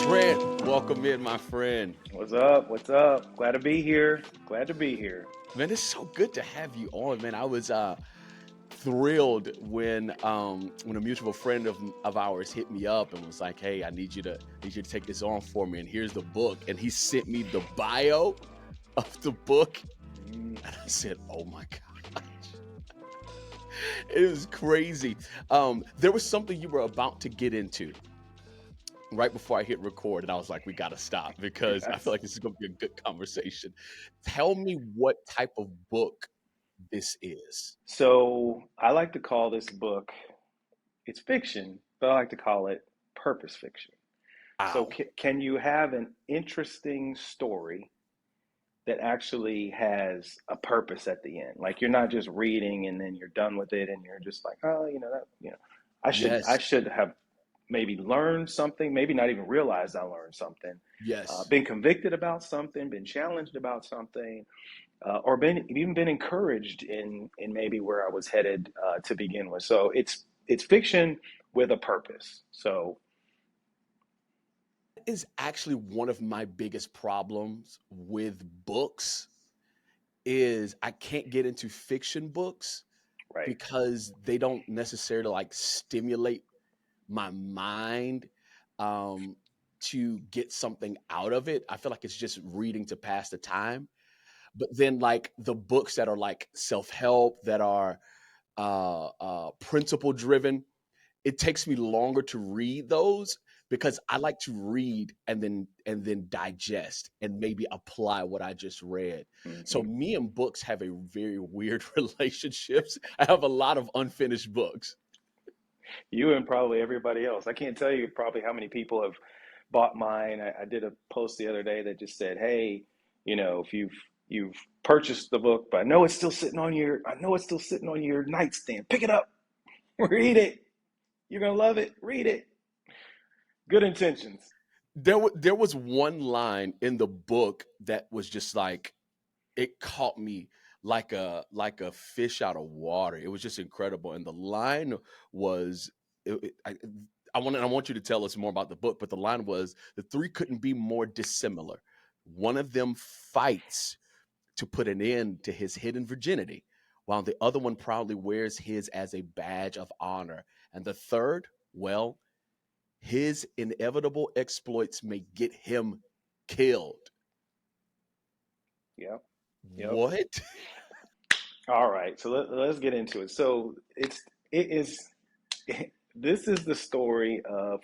Trent, welcome in, my friend. What's up? What's up? Glad to be here. Glad to be here. Man, it's so good to have you on, man. I was thrilled when a mutual friend of ours hit me up and was like, "Hey, I need you to take this on for me, and here's the book." And he sent me the bio of the book, Mm, and I said, "Oh my gosh, it was crazy." There was something you were about to get into right before I hit record, and I was like, "We got to stop because I feel yes. like this is going to be a good conversation." Tell me what type of book this is. So I like to call this book, it's fiction, but I like to call it purpose fiction. So Ow. can you have an interesting story that actually has a purpose at the end? Like you're not just reading and then you're done with it and you're just like, oh, I Yes. should have maybe learned something, maybe not even realized I learned something, Yes. been convicted about something, been challenged about something, or been encouraged in maybe where I was headed to begin with. So it's fiction with a purpose. So Is actually one of my biggest problems with books is I can't get into fiction books right. because they don't necessarily like stimulate my mind um to get something out of it. I feel like it's just reading to pass the time. But then like the books that are like self-help that are principle driven, it takes me longer to read those because I like to read and then digest and maybe apply what I just read. So Hmm. me and books have a very weird relationships. I have a lot of unfinished books. You and probably everybody else. I can't tell you probably how many people have bought mine. I did a post the other day that just said, "Hey, if you've purchased the book, but I know it's still sitting on your nightstand. Pick it up, read it. You're gonna love it. Read it. Good intentions." There was one line in the book that was just like it caught me like a fish out of water. It was just incredible, and the line was, I want you to tell us more about the book, but the line was the three couldn't be more dissimilar. One of them fights to put an end to his hidden virginity, while the other one proudly wears his as a badge of honor, and the third, well, his inevitable exploits may get him killed. Yep. Yep. What? All right. So let's get into it. So it is this is the story of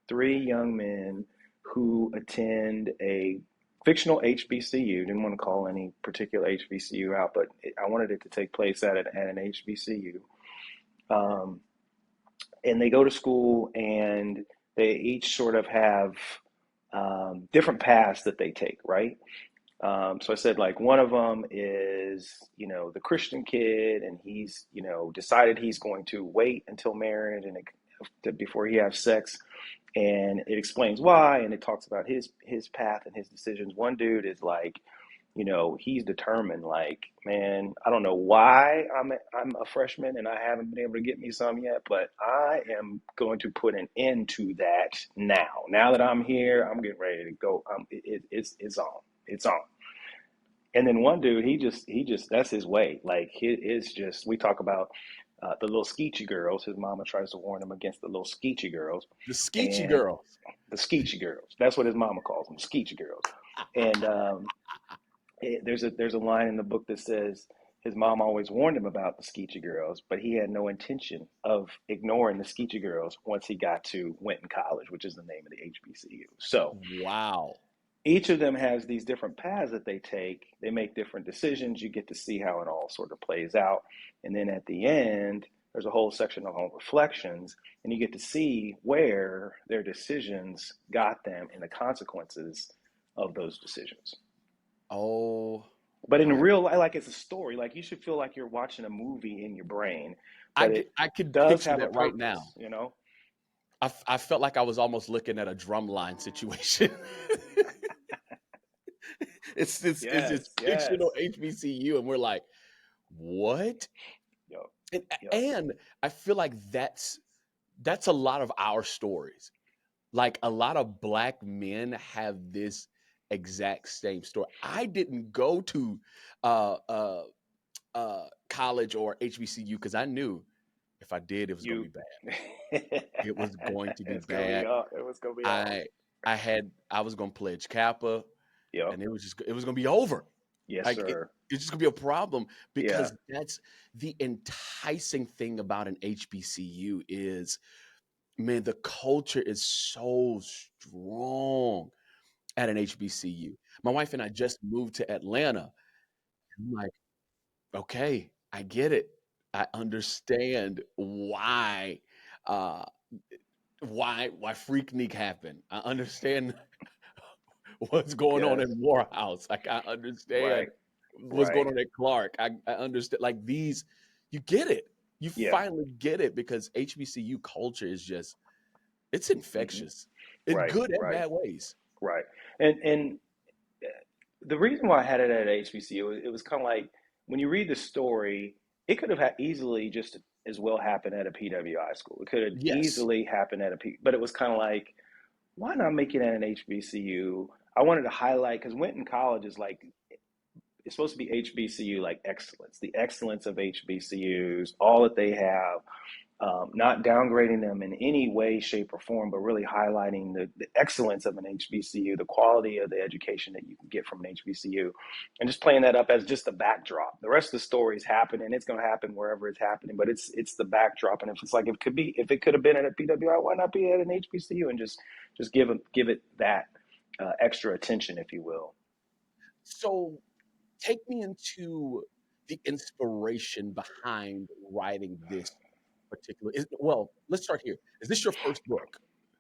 three young men who attend a fictional HBCU. Didn't want to call any particular HBCU out, but I wanted it to take place at an HBCU. Um, and they go to school and they each sort of have different paths that they take, right? So I said, like, one of them is, the Christian kid, and he's, decided he's going to wait until marriage before he has sex, and it explains why, and it talks about his path and his decisions. One dude is like, he's determined, like, man, I don't know why I'm a freshman and I haven't been able to get me some yet, but I am going to put an end to that now. Now that I'm here, I'm getting ready to go. It's on. It's on. And then one dude, he just that's his way. Like it's just we talk about the little skeechy girls. His mama tries to warn him against the little skeechy girls, The Skeechy and Girls. the skeechy girls. That's what his mama calls them, skeechy girls. And there's a line in the book that says his mom always warned him about the skeechy girls, but he had no intention of ignoring the skeechy girls once he got to Winton College, which is the name of the HBCU. So Wow. each of them has these different paths that they take. They make different decisions. You get to see how it all sort of plays out. And then at the end, there's a whole section on reflections, and you get to see where their decisions got them and the consequences of those decisions. Oh But in my! real life, like it's a story, like you should feel like you're watching a movie in your brain, I but could, it I could does picture have a that right now. purpose. I felt like I was almost looking at a drumline situation. It's Yes, fictional yes. HBCU, and we're like, What? Yep. And Yep. and I feel like that's a lot of our stories. Like a lot of black men have this exact same story. I didn't go to uh uh college or HBCU because I knew if I did, it was going to You. be bad. It was going to be It's gonna be bad. hard. It was gonna be hard. I was going to pledge Kappa, Yep. and it was going to be over. Yes, Like sir. it's just going to be a problem Yeah. because that's the enticing thing about an HBCU is, man, the culture is so strong at an HBCU. My wife and I just moved to Atlanta. I'm like, okay, I get it. I understand uh why Freaknik happened. I understand what's going on Yes. in Morehouse. Like I understand Right. what's going Right. on at Clark. I understand like these you get it. You Yeah. finally get it because HBCU culture is just it's Hmm. infectious in Right. good and Right. bad ways. Right. And the reason why I had it at HBCU, it was kind of like when you read the story, it could have easily just as well happened at a PWI school. It could have Yes. easily happened at but it was kind of like, why not make it at an HBCU? I wanted to highlight because Winton College is like it's supposed to be HBCU like excellence, the excellence of HBCUs, all that they have, not downgrading them in any way, shape, or form, but really highlighting the excellence of an HBCU, the quality of the education that you can get from an HBCU, and just playing that up as just a backdrop. The rest of the story is happening; it's going to happen wherever it's happening, but it's the backdrop. And if it's like if it could have been at a PWI, why not be at an HBCU and just give it that extra attention, if you will. So take me into the inspiration behind writing this particular well, let's start here. Is this your first book?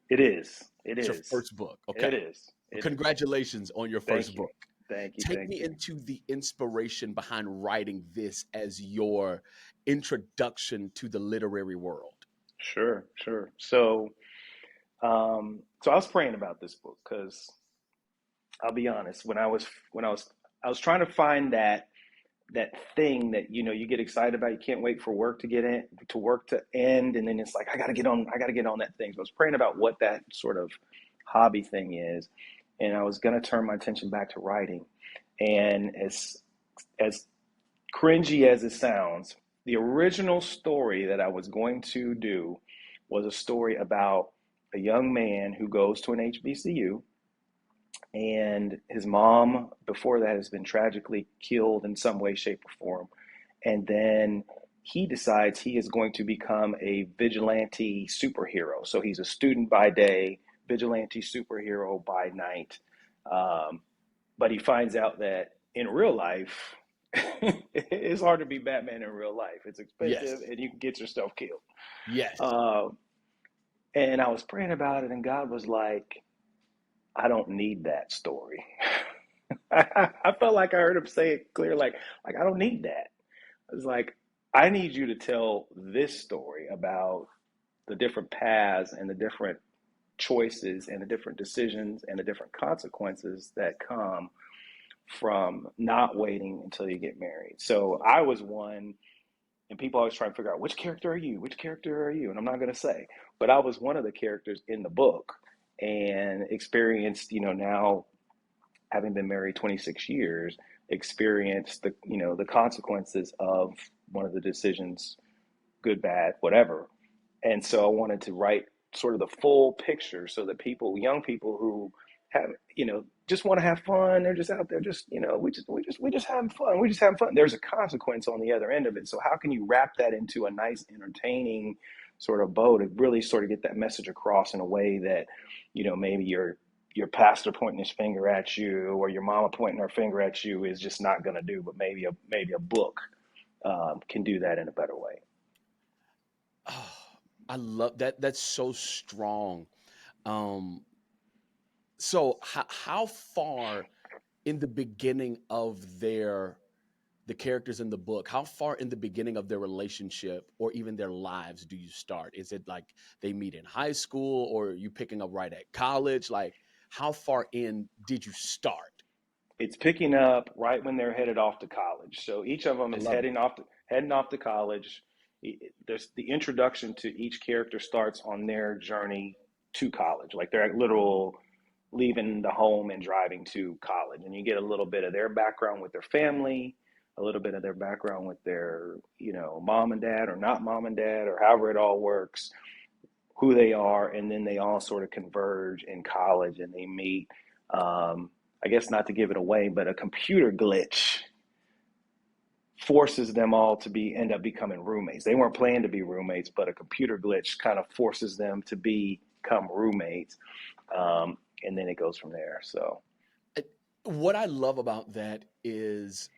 It is. It It's your is. first book. It Okay. is. It is. Congratulations on your Thank first you. book. Thank you. Take Thank me you. into the inspiration behind writing this as your introduction to the literary world. Sure, sure. So I was praying about this book because I'll be honest, I was trying to find that thing that you get excited about. You can't wait for work to get in, to work to end, and then it's like I gotta get on that thing. So I was praying about what that sort of hobby thing is, and I was gonna turn my attention back to writing. And as cringy as it sounds, the original story that I was going to do was a story about a young man who goes to an HBCU, and his mom, before that, has been tragically killed in some way, shape, or form. And then he decides he is going to become a vigilante superhero. So he's a student by day, vigilante superhero by night. Um, but he finds out that in real life, it's hard to be Batman in real life. It's Yes. expensive, and you can get yourself killed. Yes. Uh, and I was praying about it, and God was like, "I don't need that story." I felt like I heard him say it clear, like I don't need that. It's like I need you to tell this story about the different paths and the different choices and the different decisions and the different consequences that come from not waiting until you get married. So I was one, and people always try to figure out which character are you? Which character are you? And I'm not going to say, but I was one of the characters in the book and experienced, now having been married 26 years, experienced the consequences of one of the decisions, good, bad, whatever. And so I wanted to write sort of the full picture so that young people who have, just want to have fun, they're just out there, just, we just having fun. We just having fun. There's a consequence on the other end of it. So how can you wrap that into a nice, entertaining sort of bow to really sort of get that message across in a way that, maybe your pastor pointing his finger at you or your mama pointing her finger at you is just not going to do, but maybe a book can do that in a better way. Oh, I love that. That's so strong. Um, so how far in the beginning of the characters in the book, how far in the beginning of their relationship or even their lives do you start? Is it like they meet in high school or are you picking up right at college? Like how far in did you start? it's picking up right when they're headed off to college. So each of them I is love it. heading off to college. There's the introduction to each character starts on their journey to college, like they're literal leaving the home and driving to college, and you get a little bit of their background with their family, a little bit of their background with their mom and dad or not mom and dad or however it all works, who they are, and then they all sort of converge in college and they meet. I guess not to give it away, but a computer glitch forces them all to be end up becoming roommates. They weren't planning to be roommates, but a computer glitch kind of forces them to become roommates, and then it goes from there. So Uh, What I love about that is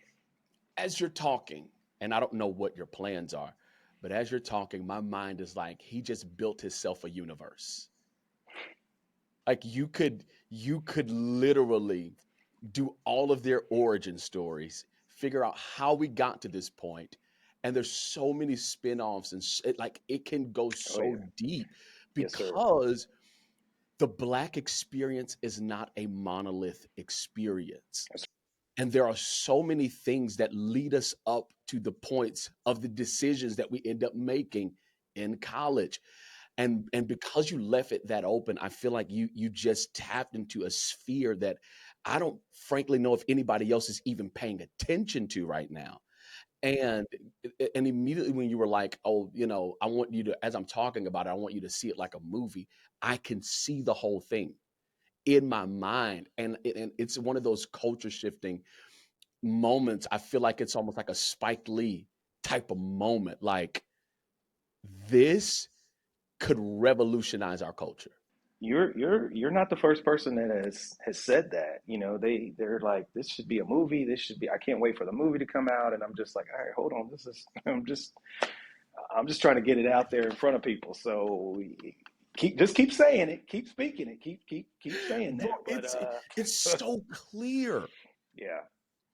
as you're talking, and I don't know what your plans are, but as you're talking, my mind is like, he just built himself a universe. Like you could literally do all of their origin stories, figure out how we got to this point, and there's so many spin-offs and like it can go oh so yeah, deep yes sir. because the black experience is not a monolith experience. That's And there are so many things that lead us up to the points of the decisions that we end up making in college. And because you left it that open, I feel like you just tapped into a sphere that I don't frankly know if anybody else is even paying attention to right now. And and immediately when you were like, oh, I want you to, as I'm talking about it, I want you to see it like a movie. I can see the whole thing in my mind, and it's one of those culture shifting moments. I feel like it's almost like a Spike Lee type of moment. Like this could revolutionize our culture. you're not the first person that has said that. They're like, this should be a movie. This should be. I can't wait for the movie to come out. And I'm just like, all right, hold on. This is. I'm just trying to get it out there in front of people. So keep saying it. Keep speaking it. Keep saying Bro, that. But it's so clear. yeah.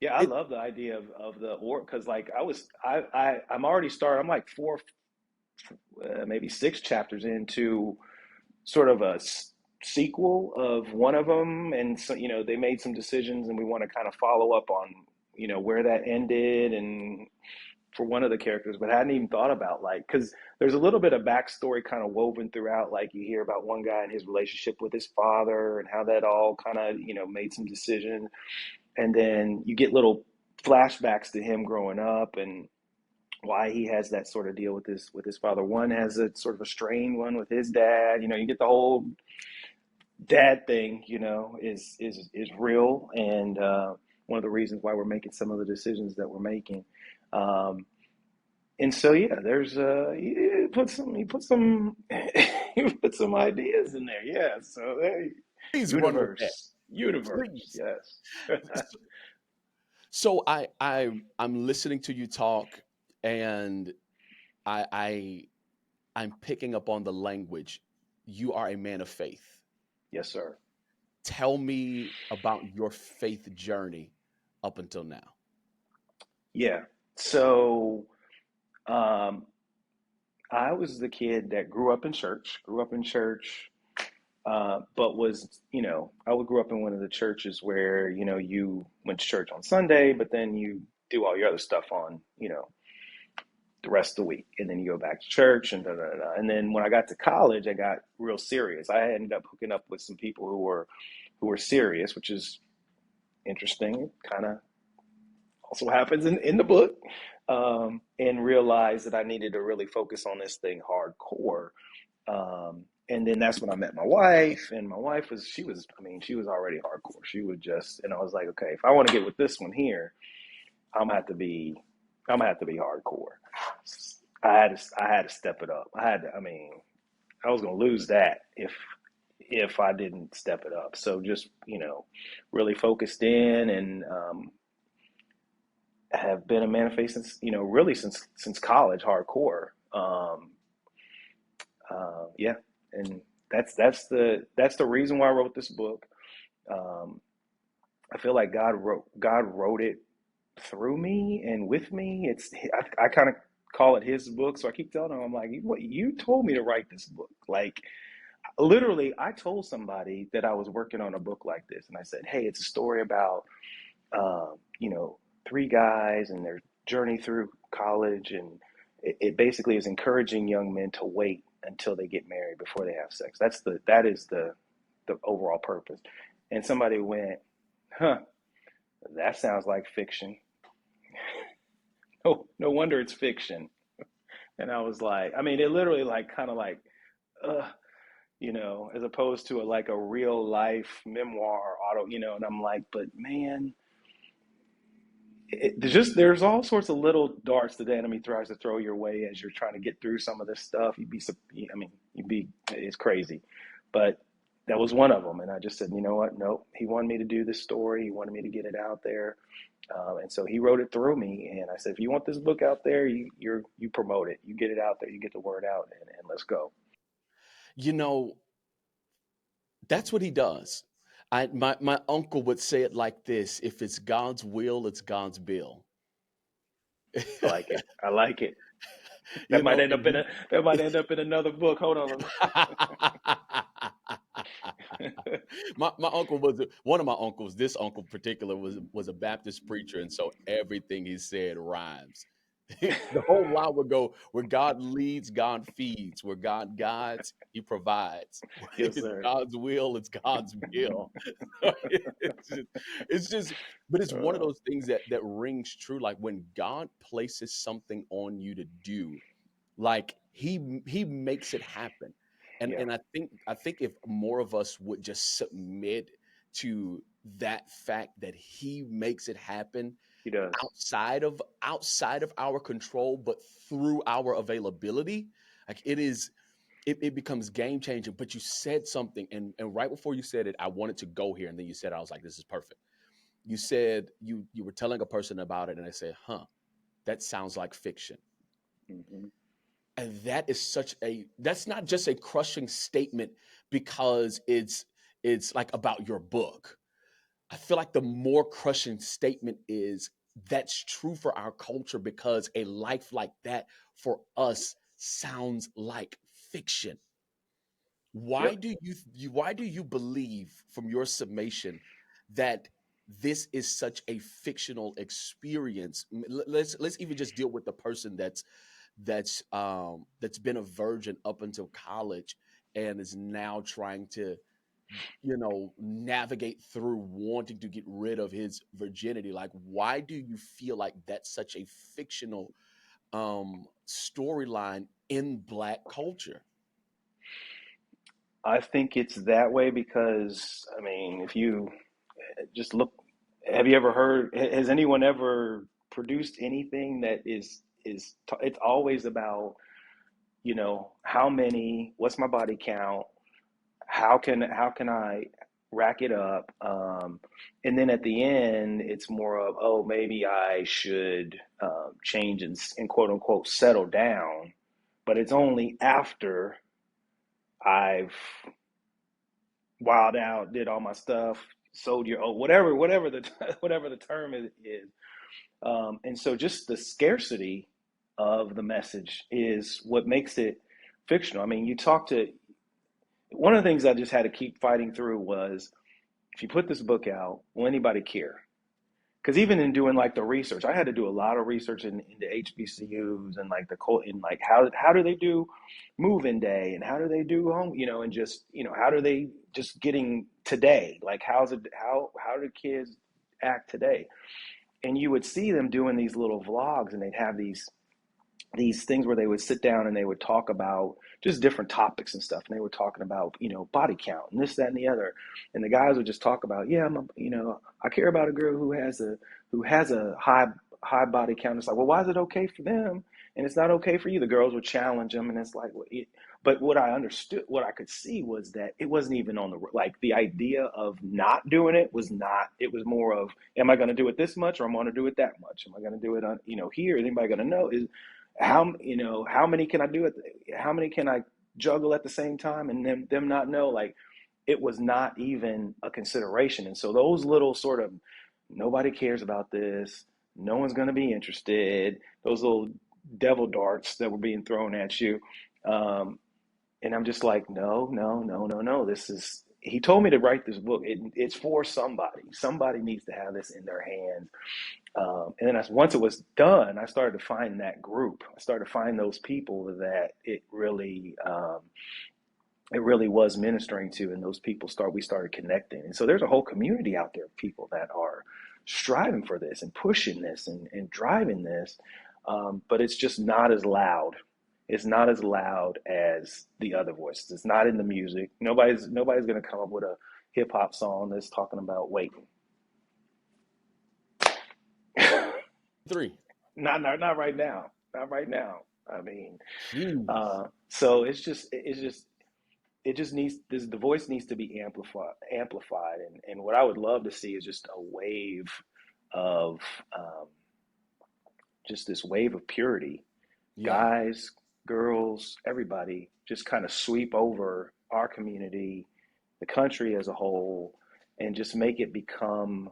Yeah, I It love the idea of the org because like I'm already started. I'm like four, maybe six chapters into sort of a sequel of one of them, and so they made some decisions, and we want to kind of follow up on where that ended, and for one of the characters, but I hadn't even thought about like because there's a little bit of backstory kind of woven throughout. Like you hear about one guy and his relationship with his father and how that all kind of made some decisions, and then you get little flashbacks to him growing up and why he has that sort of deal with his father. One has a sort of a strained one with his dad. You get the whole dad thing. Is real, and one of the reasons why we're making some of the decisions that we're making. Um, and so yeah, there's you put some you put some ideas in there. Yeah. So hey, please run with that. universe. Please. Yes. So I'm listening to you talk, and I I'm picking up on the language. You are a man of faith. Yes, sir. Tell me about your faith journey up until now. Yeah. So um, I was the kid that grew up in church, but was, I would grew up in one of the churches where, you went to church on Sunday, but then you do all your other stuff on, the rest of the week. And then you go back to church and da, da, da. And then when I got to college, I got real serious. I ended up hooking up with some people who were serious, which is interesting. It kind of also happens in the book. And realized that I needed to really focus on this thing hardcore. And then that's when I met my wife, and my wife she was already hardcore. She was just, and I was like, okay, if I want to get with this one here, I'm gonna have to be, I'm gonna have to be hardcore. I had to step it up. I was gonna lose that if I didn't step it up. So just, really focused in, and have been a man of faith since, really since college, hardcore. Yeah, and that's the reason why I wrote this book. Um, I feel like God wrote it through me and with me. I kind of call it His book, so I keep telling him, I'm like, what, you told me to write this book. Like literally, I told somebody that I was working on a book like this, and I said, hey, it's a story about you know, three guys and their journey through college, and it basically is encouraging young men to wait until they get married before they have sex. That is the overall purpose. And somebody went, huh, that sounds like fiction. No wonder it's fiction. And I was like, I mean, it literally like kind of like, uh, as opposed to like a real life memoir or auto, and I'm like, but man, there's all sorts of little darts that the enemy tries to throw your way as you're trying to get through some of this stuff. I mean, it's crazy, but that was one of them. And I just said, you know what? Nope. He wanted me to do this story. He wanted me to get it out there. And so he wrote it through me. And I said, if you want this book out there, you promote it, you get it out there, you get the word out, and let's go. You know, that's what he does. My uncle would say it like this: if it's God's will, it's God's bill. I like it. I like it. You know, and That might end up in another book. Hold on. my uncle was one of my uncles. This uncle in particular was a Baptist preacher, and so everything he said rhymes. The whole line would go: where God leads, God feeds; where God guides, He provides. If Yes, it's sir. God's will, it's God's bill. It's just, but it's one of Uh, those things that rings true. Like when God places something on you to do, like he makes it happen. yeah, And I think if more of us would just submit to that fact that he makes it happen he does. outside of our control, but through our availability, like it becomes game changing. But you said something, and right before you said it, I wanted to go here, and then you said, I was like, this is perfect. You said you were telling a person about it, and I said, huh, that sounds like fiction. Hmm. And that's not just a crushing statement because it's like about your book. I feel like the more crushing statement is that's true for our culture because a life like that for us sounds like fiction. Why Yep. do why do you believe from your summation that this is such a fictional experience? Let's even just deal with the person that's been a virgin up until college and is now trying to navigate through wanting to get rid of his virginity. Like, why do you feel like that's such a fictional storyline in Black culture? I think it's that way because, I mean, if you just look, have you ever heard, has anyone ever produced anything that it's always about, what's my body count? How can I rack it up? And then at the end, it's more of, oh, maybe I should change and quote unquote settle down, but it's only after I've wild out, did all my stuff, sold your, oh, whatever the whatever the term is. And so just the scarcity of the message is what makes it fictional. I mean, you talk to one of the things I just had to keep fighting through was, if you put this book out, will anybody care? Because even in doing like the research, I had to do a lot of research into HBCUs and like and like how do they do move-in day, and how do they do home, and just how do they just getting today, like how do kids act today? And you would see them doing these little vlogs, and they'd have these things where they would sit down and they would talk about just different topics and stuff. And they were talking about, body count and this, that, and the other. And the guys would just talk about, yeah, I care about a girl who has a high body count. It's like, well, why is it okay for them and it's not okay for you? The girls would challenge them, and it's like, but what I understood, what I could see was that it wasn't even on like the idea of not doing it was not. It was more of, am I going to do it this much, or am I going to do it that much? Am I going to do it on, here? Is anybody going to know? How many can I do it? How many can I juggle at the same time, and them not know? Like, it was not even a consideration. And so those little sort of, nobody cares about this, no one's going to be interested, those little devil darts that were being thrown at you. um, and I'm just like, no, no, no, no, no, this is, he told me to write this book. It's for somebody. Somebody needs to have this in their hands. And then once it was done, I started to find that group. I started to find those people that it really was ministering to, and those people we started connecting. And so there's a whole community out there of people that are striving for this and pushing this and driving this, but it's just not as loud. It's not as loud as the other voices. It's not in the music. Nobody's going to come up with a hip hop song that's talking about waiting. Three. Not right now. Not right now. I mean, Jeez. so it just needs this the voice needs to be amplified, and what I would love to see is just a wave of just this wave of purity, Yeah. guys, girls, everybody just kind of sweep over our community, the country as a whole, and just make it become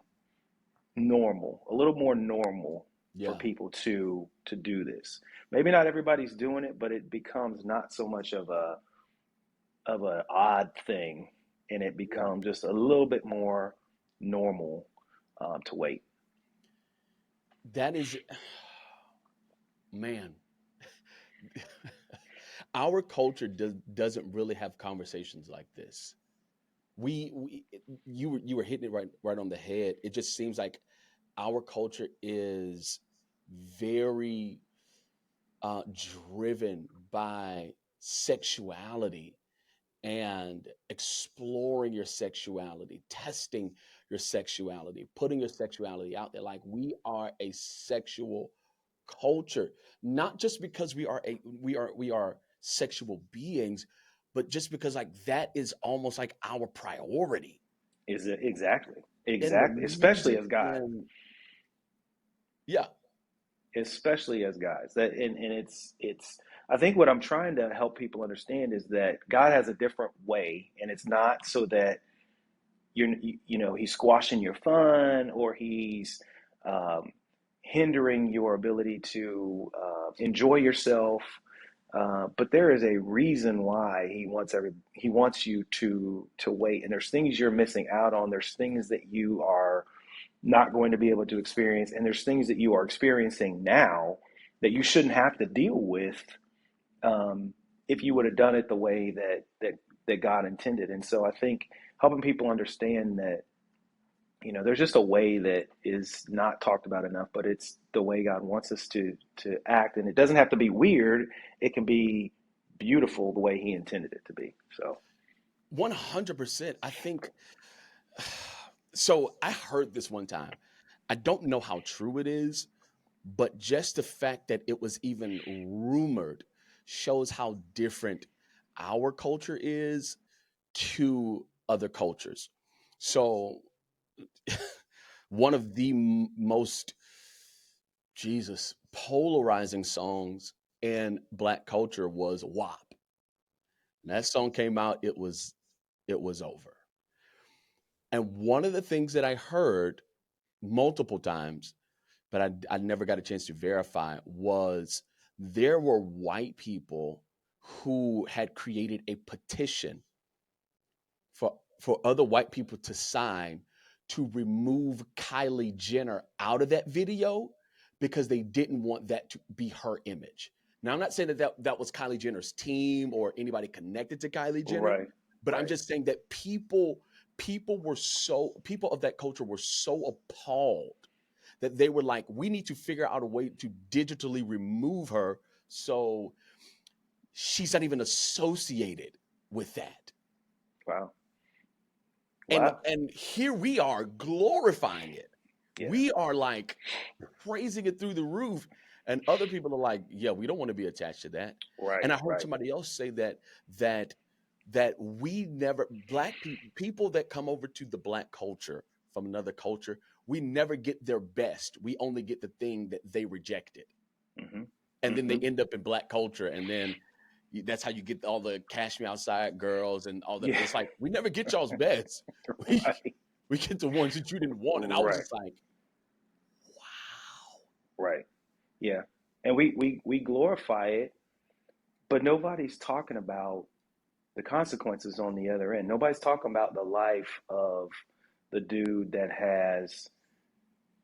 normal, a little more normal for Yeah. people to do this. Maybe not everybody's doing it, but it becomes not so much of an odd thing, and it Yeah. becomes just a little bit more normal to wait. That is, man. Our culture doesn't really have conversations like this. We you were hitting it right on the head. It just seems like our culture is very driven by sexuality and exploring your sexuality, testing your sexuality, putting your sexuality out there. Like we are a sexual culture, not just because we are sexual beings, but just because like that is almost like our priority Is it exactly, in the exactly, especially music as guys, and yeah, especially as guys. That and it's. I think what I'm trying to help people understand is that God has a different way, and it's not so that he's squashing your fun or he's um, hindering your ability to enjoy yourself. But there is a reason why he wants you to wait, and there's things you're missing out on. There's things that you are not going to be able to experience, and there's things that you are experiencing now that you shouldn't have to deal with um, if you would have done it the way that God intended. And so I think helping people understand that there's just a way that is not talked about enough, but it's the way God wants us to act, and it doesn't have to be weird. It can be beautiful the way He intended it to be. So 100%. I think so. I heard this one time. I don't know how true it is, but just the fact that it was even rumored shows how different our culture is to other cultures. So, one of the most Jesus polarizing songs in Black culture was WAP. And that song came out, it was over. And one of the things that I heard multiple times, but I never got a chance to verify, was there were white people who had created a petition for other white people to sign to remove Kylie Jenner out of that video because they didn't want that to be her image. Now, I'm not saying that was Kylie Jenner's team or anybody connected to Kylie Jenner, right, but I'm right, just saying that people of that culture were so appalled that they were like, we need to figure out a way to digitally remove her so she's not even associated with that. wow, and wow, and here we are glorifying it. yeah, We are like praising it through the roof, and other people are like, yeah, we don't want to be attached to that. And right, I heard right, somebody else say that that we never black people that come over to the black culture from another culture, we never get their best. We only get the thing that they rejected, hmm and then they hmm end up in black culture, and then that's how you get all the cash me outside girls and all that. yeah, It's like we never get y'all's best. We right, we get the ones that you didn't want. And I was right, just like, wow. right, yeah, and we glorify it, but nobody's talking about the consequences on the other end. Nobody's talking about the life of the dude that has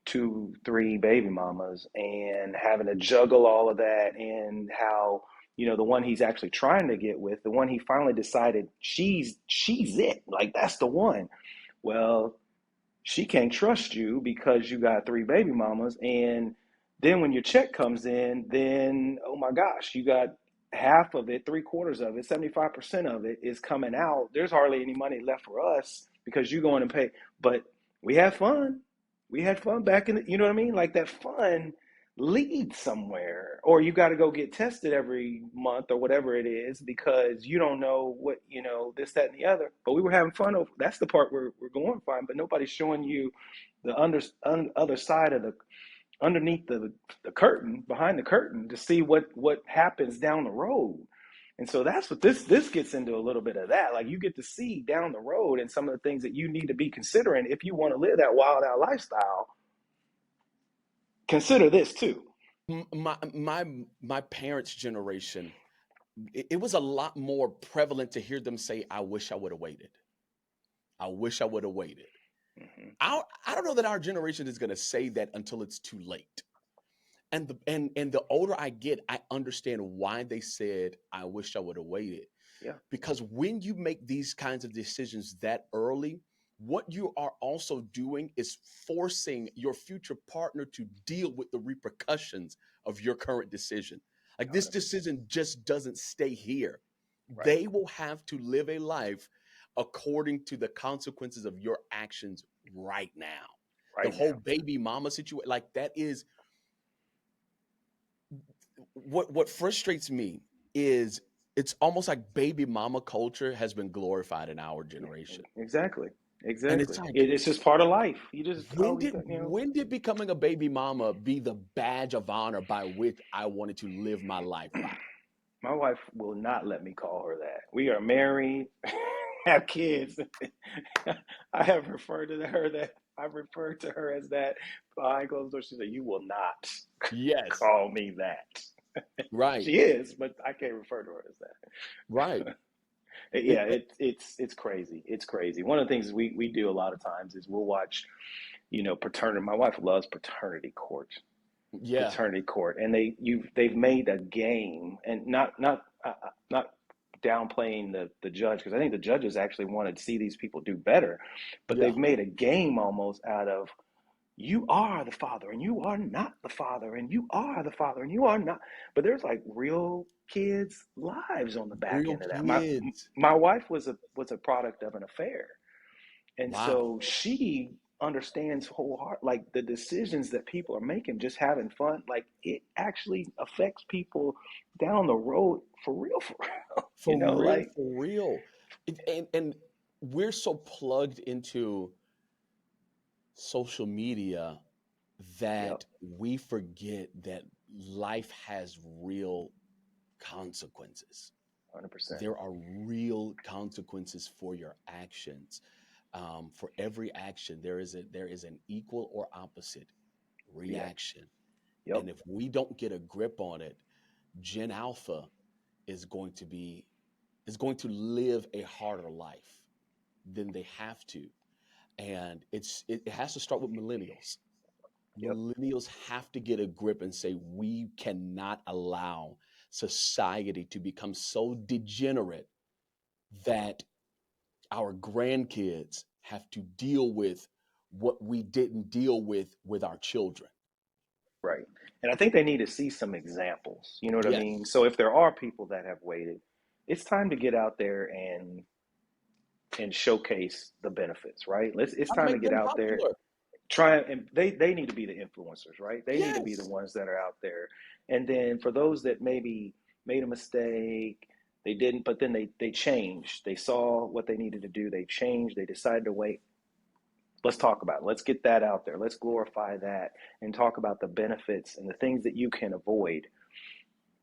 two, three baby mamas and having to juggle all of that, and how, the one he's actually trying to get with, the one he finally decided she's it, like that's the one. Well, she can't trust you because you got three baby mamas, and then when your check comes in, then oh my gosh, you got half of it, three-quarters of it, 75% of it is coming out. There's hardly any money left for us because you're going to pay. But we had fun. We had fun back in the, you know what I mean? Like that fun leads somewhere, or you got to go get tested every month or whatever it is because you don't know what, this, that, and the other. But we were having fun. That's the part where we're going fine, but nobody's showing you the other side of the, underneath the curtain, behind the curtain, to see what happens down the road. And so that's what this gets into, a little bit of that. Like you get to see down the road and some of the things that you need to be considering if you want to live that wild out lifestyle. Consider this too. My parents' generation, it was a lot more prevalent to hear them say, "I wish I would have waited. I wish I would have waited." Hmm. I don't know that our generation is going to say that until it's too late. And the older I get, I understand why they said, "I wish I would have waited." Yeah, Because when you make these kinds of decisions that early, what you are also doing is forcing your future partner to deal with the repercussions of your current decision. Like this 100%. decision just doesn't stay here. Right, They will have to live a life according to the consequences of your actions right now. The right whole now. baby mama situation, like that is what frustrates me is it's almost like baby mama culture has been glorified in our generation. Exactly, And it's exactly. like, It's just part of life. You just, when oh, did when did becoming a baby mama be the badge of honor by which I wanted to live my life by? my wife will not let me call her that. We are married, have kids. I have referred to her that I've referred to her as that behind closed doors. She said, "You will not Yes. call me that." Right. She is, but I can't refer to her as Right. that. Yeah, It, it- it's crazy. It's crazy. One of the things we do a lot of times is we'll watch, paternity. My wife loves yeah. paternity court, and they've made a game, and not downplaying the judge, because I think the judges actually want to see these people do better, but Yeah. they've made a game almost out of, you are the father and you are not the father, and you are the father and you are not. But there's like real kids lives on the back Real end of that. my kids. my wife was a product of an affair, and Wow. so she understands wholeheartedly, like the decisions that people are making, just having fun, like it actually affects people down the road, for real, for real. For real, Like, for real. And we're so plugged into social media yep, that we forget that life has real consequences. 100%. There are real consequences for your actions. For every action, there is an equal or opposite Yeah, reaction. yep, And if we don't get a grip on it, Gen Alpha is going to be is going to live a harder life than they have to. And it has to start with millennials. yep. Millennials have to get a grip and say, we cannot allow society to become so degenerate that our grandkids have to deal with what we didn't deal with our children. Right. And I think they need to see some examples. You know what I mean? Yes. So if there are people that have waited, it's time to get out there and showcase the benefits, right? It's Gotta time to make get them out there. popular. Try, and they need to be the influencers, right? They need to be the Yes. ones that are out there. And then for those that maybe made a mistake, they didn't, but then they changed. They saw what they needed to do. They changed. They decided to wait. Let's talk about it. Let's get that out there. Let's glorify that and talk about the benefits and the things that you can avoid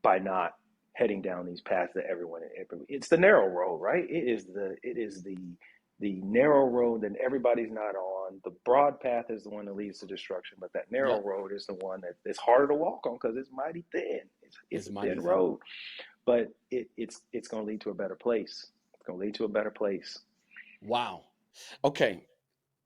by not heading down these paths that it's the narrow road, right? It is the narrow road that everybody's not on. The broad path is the one that leads to destruction, but that narrow Yep. road is the one that is harder to walk on because it's mighty thin. It's It's a mighty thin thin. road, but it's going to lead to a better place. It's gonna lead to a better place. Wow. Okay.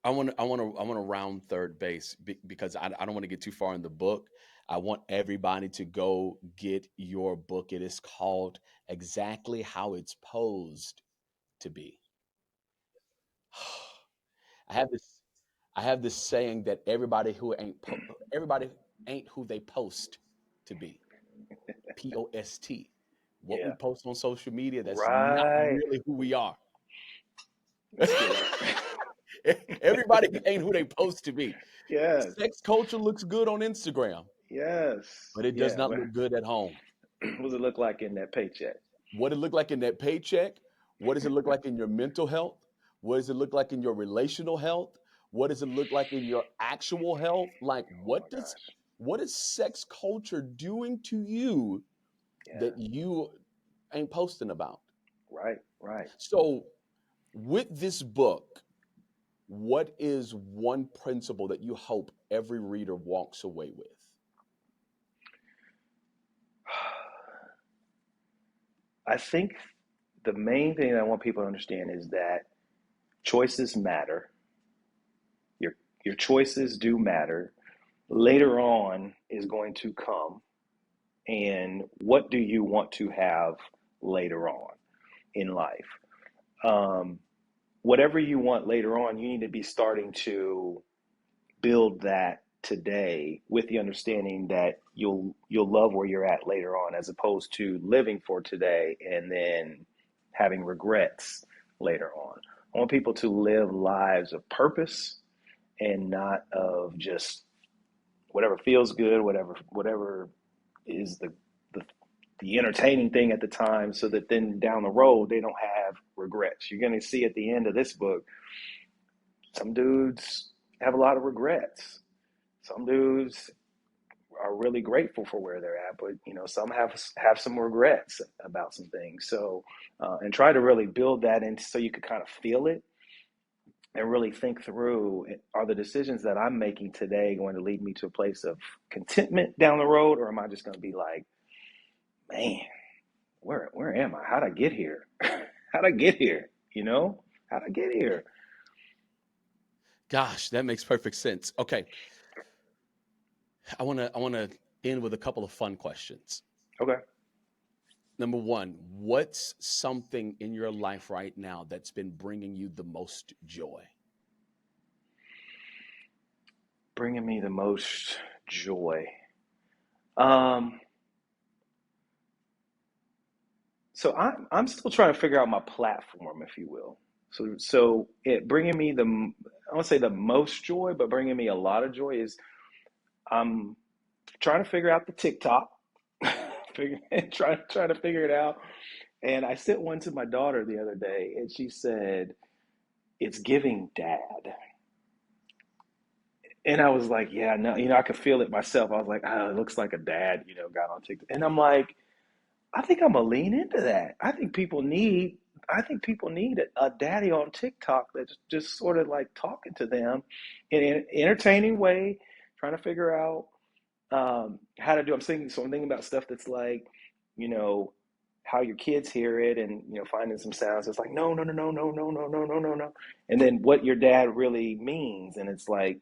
I want to round third base because I don't want to get too far in the book. I want everybody to go get your book. It is called Exactly How It's Posed to Be. I have this I have this saying that everybody ain't who they post to be. POST. What we Yeah. post on social media, that's not Right. really who we are. That's good. Everybody ain't who they post to be. Yes. Sex culture looks good on Instagram, Yes. but it does Yeah. not look good at home. What does it look like in that paycheck? What does it look like in that paycheck? What does it look like in your mental health? What does it look like in your relational health? What does it look like in your actual health? Like Oh my gosh. what is sex culture doing to you Yeah. that you ain't posting about? Right. Right. So, with this book, what is one principle that you hope every reader walks away with? I think the main thing I want people to understand is that choices matter. Your your choices do matter. Later on is going to come, and what do you want to have later on in life? Um, Whatever you want later on, you need to be starting to build that today with the understanding that you'll love where you're at later on, as opposed to living for today and then having regrets later on. I want people to live lives of purpose and not of just whatever feels good, whatever is the the entertaining thing at the time, so that then down the road they don't have regrets. You're going to see at the end of this book, some dudes have a lot of regrets. Some dudes are really grateful for where they're at, but some have some regrets about some things. So, and try to really build that in so you could kind of feel it and really think through: are the decisions that I'm making today going to lead me to a place of contentment down the road, or am I just going to be like, man, where am I? How'd I get here? How'd I get here? How'd I get here? Gosh, that makes perfect sense. Okay, I want to end with a couple of fun questions. Okay. Number one, what's something in your life right now that's been bringing you the most joy? Bringing me the most joy. Um, so I'm still trying to figure out my platform, if you will. So it bringing me I won't say the most joy, but bringing me a lot of joy is I'm trying to figure out the TikTok, figure, trying to figure it out. And I sent one to my daughter the other day, and she said it's giving dad. And I was like, yeah, no, I could feel it myself. I was like, oh, it looks like a dad, got on TikTok. And I'm like, I think I'm gonna lean into that. I think people need a daddy on TikTok that's just sort of like talking to them in an entertaining way, trying to figure out how to do. I'm thinking about stuff that's like, you know, how your kids hear it, and finding some sounds. It's like no, no, no, no, no, no, no, no, no, no, no, and then what your dad really means, and it's like,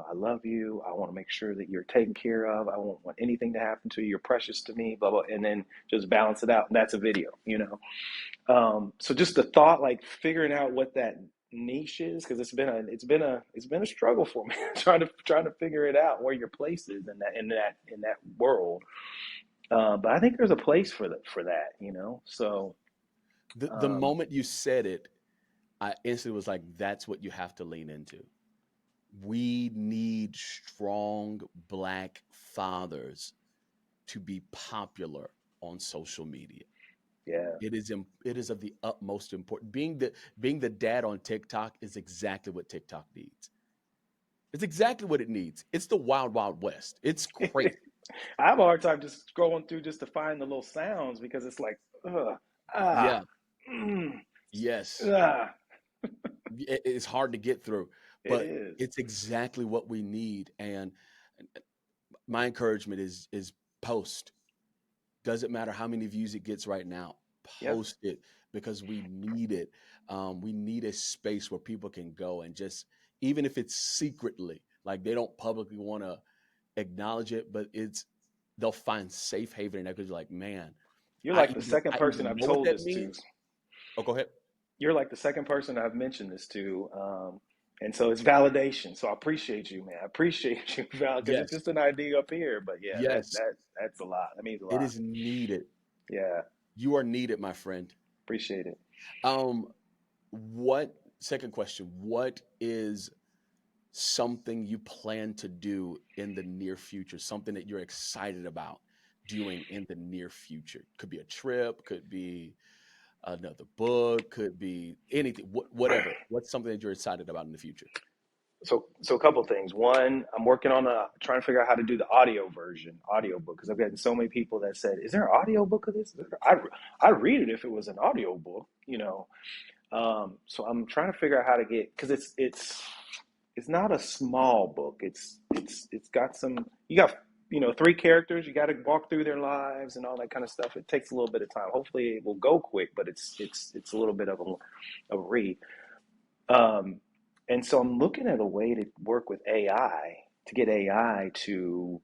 I love you. I want to make sure that you're taken care of. I won't want anything to happen to you. You're precious to me. Blah blah, and then just balance it out. And that's a video. So just the thought, like figuring out what that niche is, because it's been a struggle for me trying to figure it out where your place is in that world. But I think there's a place for that. So The um, moment you said it, I instantly was like, that's what you have to lean into. We need strong black fathers to be popular on social media. yeah, It is of the utmost important. Being the dad on TikTok is exactly what TikTok needs. It's exactly what it needs. It's the wild wild west. It's crazy. I have a hard time just scrolling through just to find the little sounds, because it's like, ugh, ah, Yeah. mm, Yes. ah. It's hard to get through, It but is. it's exactly what we need. And my encouragement is post. Doesn't matter how many views it gets right now. Yeah. Post it, because we need it. We need a space where people can go and just, even if it's secretly, like they don't publicly want to acknowledge it, but they'll find safe haven in that because you're like, man, You're like the second I person either I've know what told that this to. means. Oh, go ahead. You're like the second person I've mentioned this to. And so it's validation. So I appreciate you, man. I appreciate you, Val, because it's Yes, just an idea up here. But yeah, yes, that's a lot. That means a it lot. is needed. Yeah, You are needed, my friend. appreciate it. Um, what second question? What is something you plan to do in the near future? Something that you're excited about doing in the near future? Could be a trip, could be another book, could be anything, whatever. What's something that you're excited about in the future? So a couple things. One, I'm working on trying to figure out how to do the audio version, audio book, because I've gotten so many people that said, "Is there an audio book of this?" I read it if it was an audio book, you know. So I'm trying to figure out how to get, because it's not a small book. It's got some. You got, three characters. You got to walk through their lives and all that kind of stuff. It takes a little bit of time. Hopefully, it will go quick, but it's a little bit of a read. Um, and so I'm looking at a way to work with AI to get AI to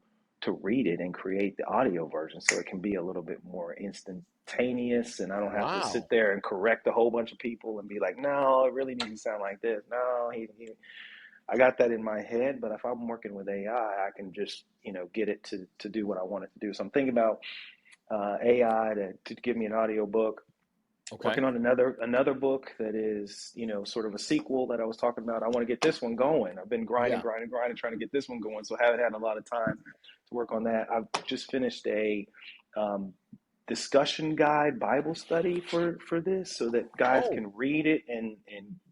read it and create the audio version so it can be a little bit more instantaneous, and I don't have to sit Wow. there and correct a whole bunch of people and be like, no, it really needs to sound like this. No, I got that in my head, but if I'm working with AI, I can just, get it to do what I want it to do. So I'm thinking about AI to give me an audio book, Okay. working on another book that is, sort of a sequel that I was talking about. I want to get this one going. I've been Yeah. grinding, trying to get this one going. So I haven't had a lot of time to work on that. I've just finished a um, discussion guide Bible study for this, so that guys Oh, can read it and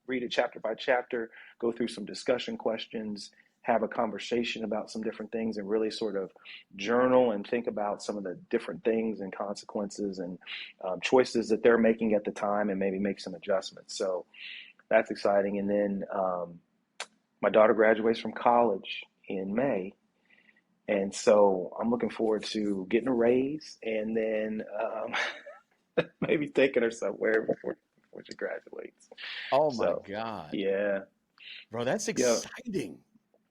read it chapter by chapter, go through some discussion questions, have a conversation about some different things, and really sort of journal and think about some of the different things and consequences and choices that they're making at the time, and maybe make some adjustments. So that's exciting. And then my daughter graduates from college in May. And so I'm looking forward to getting a raise, and then maybe taking her somewhere before she graduates. oh my So, God. yeah, Bro, that's yeah, exciting.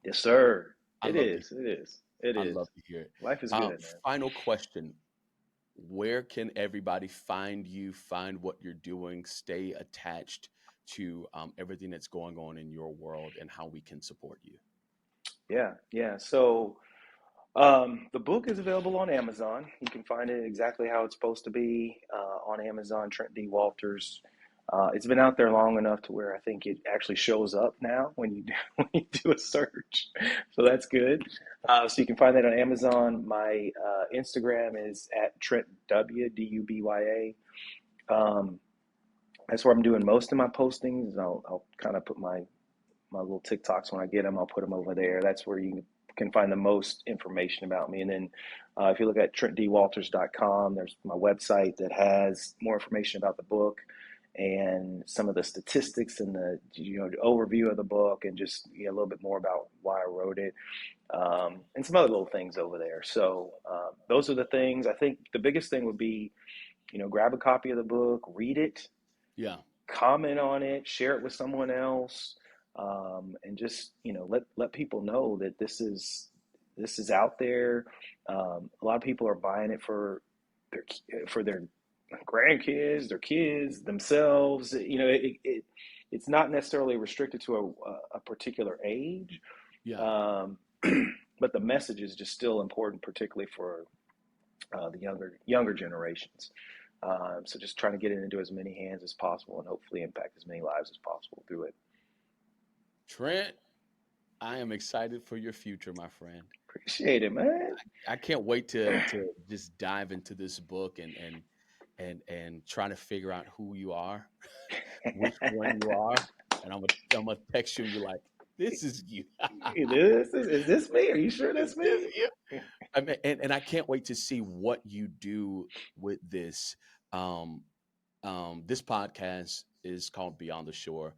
yes, sir. I It love to is. It is. It I is. love to hear it. Life is good, man. Final question. Where can everybody find you, find what you're doing, stay attached to everything that's going on in your world and how we can support you? Yeah, yeah. So the book is available on Amazon. You can find it exactly how it's supposed to be on Amazon. Trent D. Walters. It's been out there long enough to where I think it actually shows up now when you do, when you do a search. So that's good. So you can find that on Amazon. My Instagram is at Trent W Dubya. Um, that's where I'm doing most of my postings. I'll kind of put my little TikToks when I get them. I'll put them over there. That's where you can find the most information about me. And then if you look at trentdwalters.com, there's my website that has more information about the book and some of the statistics and the overview of the book, and just a little bit more about why I wrote it, and some other little things over there. So those are the things. I think the biggest thing would be, grab a copy of the book, read it, Yeah. comment on it, share it with someone else, and just let people know that this is out there. A lot of people are buying it for their grandkids, their kids, themselves. It's not necessarily restricted to a particular age, Yeah. um, but the message is just still important, particularly for the younger generations. So just trying to get it into as many hands as possible, and hopefully impact as many lives as possible through it. Trent, I am excited for your future, my friend. Appreciate it, man. I can't wait to just dive into this book and try to figure out who you are, which one you are, and I'm gonna text you and be like, "This is you. Is this me? Are you sure Is that's this me? you?" I mean, and I can't wait to see what you do with this. Um, this podcast is called Beyond the Shore,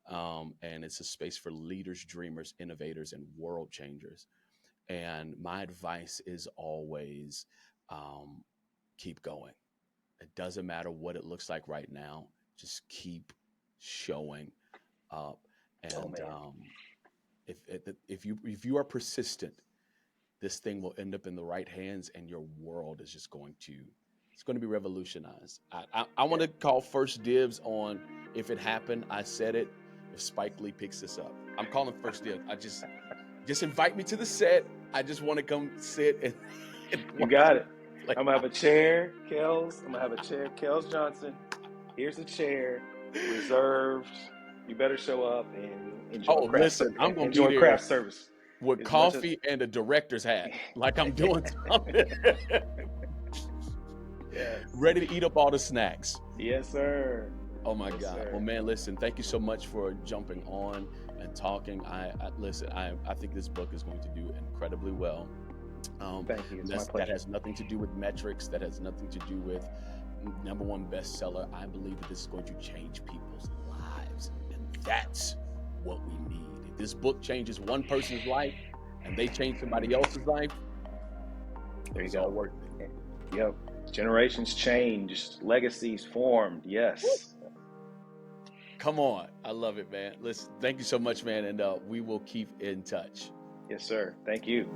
and it's a space for leaders, dreamers, innovators, and world changers. And my advice is always um, keep going. It doesn't matter what it looks like right now. just keep showing up. Oh And man, if you are persistent, this thing will end up in the right hands, and your world is just going to it's going to be revolutionized. I want yeah. to call first dibs on if it happened. I said it. If Spike Lee picks this up, I'm calling first dibs. I just invite me to the set. I just want to come sit and, and You watch got it it. play I'm gonna have out. a chair, Kels. I'm gonna have a chair, Kels Johnson. Here's a chair reserved. You better show up and enjoy Oh, listen, I'm gonna be enjoy there craft service with as much as. coffee and a director's hat, like I'm doing something, Yes. ready to eat up all the snacks. Yes, sir. Oh my Yes, God. Well, sir. man, listen, thank you so much for jumping on and talking. I listen, I think this book is going to do incredibly well. Thank you. And It's my that pleasure. has nothing to do with metrics. That has nothing to do with number one bestseller. I believe that this is going to change people's lives. And that's what we need. If this book changes one person's life and they change somebody else's life, it There you was all go. worth it. Yep. Generations changed, legacies formed. Woo! Yes. Come on. I love it, man. Listen, thank you so much, man. And we will keep in touch. Yes, sir. Thank you.